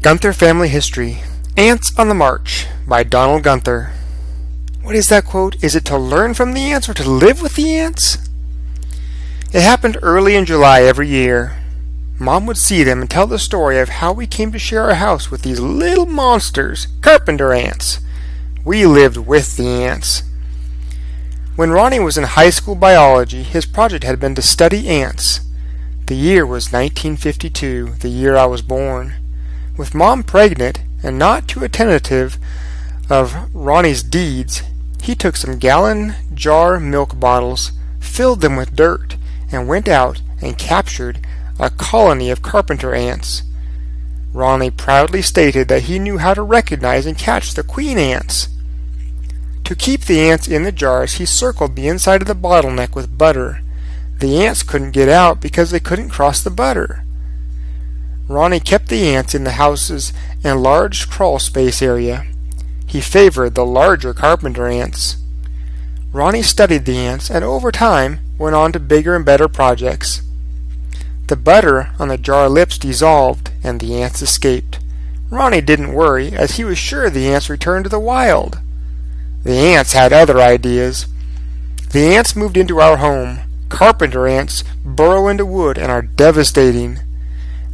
Guenther Family History Ants on the March by Donald Guenther. What is that quote? Is it to learn from the ants or to live with the ants? It happened early in July every year. Mom would see them and tell the story of how we came to share our house with these little monsters, carpenter ants. We lived with the ants. When Ronnie was in high school biology, his project had been to study ants. The year was 1952, the year I was born. With Mom pregnant and not too attentive of Ronnie's deeds, he took some gallon jar milk bottles, filled them with dirt, and went out and captured a colony of carpenter ants. Ronnie proudly stated that he knew how to recognize and catch the queen ants. To keep the ants in the jars, he circled the inside of the bottleneck with butter. The ants couldn't get out because they couldn't cross the butter. Ronnie kept the ants in the house's enlarged crawl space area. He favored the larger carpenter ants. Ronnie studied the ants and over time went on to bigger and better projects. The butter on the jar lips dissolved and the ants escaped. Ronnie didn't worry, as he was sure the ants returned to the wild. The ants had other ideas. The ants moved into our home. Carpenter ants burrow into wood and are devastating.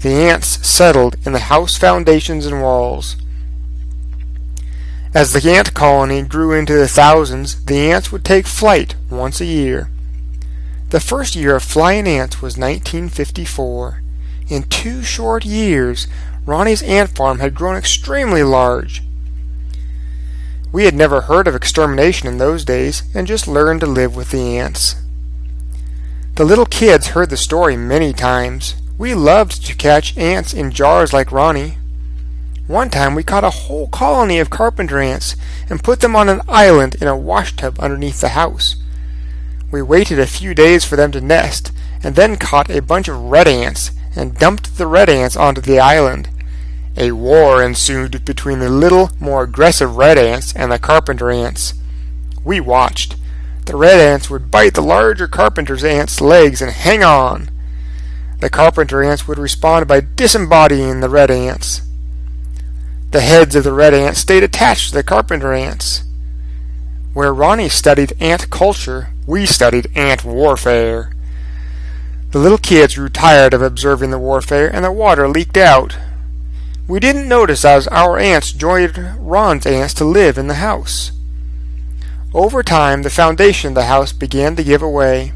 The ants settled in the house foundations and walls. As the ant colony grew into the thousands, the ants would take flight once a year. The first year of flying ants was 1954. In 2 short years, Ronnie's ant farm had grown extremely large. We had never heard of extermination in those days and just learned to live with the ants. The little kids heard the story many times. We loved to catch ants in jars like Ronnie. One time we caught a whole colony of carpenter ants and put them on an island in a washtub underneath the house. We waited a few days for them to nest and then caught a bunch of red ants and dumped the red ants onto the island. A war ensued between the little, more aggressive red ants and the carpenter ants. We watched. The red ants would bite the larger carpenter ants' legs and hang on. The carpenter ants would respond by disembodying the red ants. The heads of the red ants stayed attached to the carpenter ants. Where Ronnie studied ant culture, we studied ant warfare. The little kids grew tired of observing the warfare, and the water leaked out. We didn't notice as our ants joined Ron's ants to live in the house. Over time, the foundation of the house began to give away.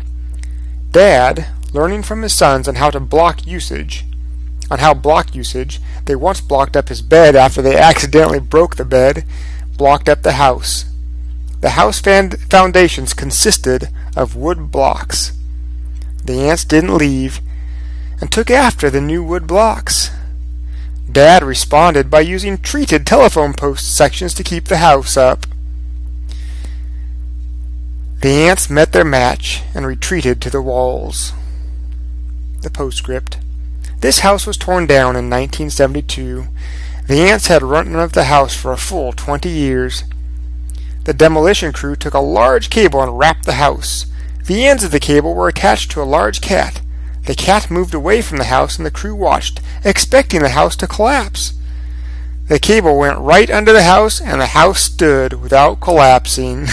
Dad, learning from his sons on how block usage, they once blocked up his bed after they accidentally broke the bed, blocked up the house. The house foundations consisted of wood blocks. The ants didn't leave and took after the new wood blocks. Dad responded by using treated telephone post sections to keep the house up. The ants met their match and retreated to the walls. The postscript. This house was torn down in 1972. The ants had run of the house for a full 20 years. The demolition crew took a large cable and wrapped the house. The ends of the cable were attached to a large cat. The cat moved away from the house and the crew watched, expecting the house to collapse. The cable went right under the house and the house stood without collapsing.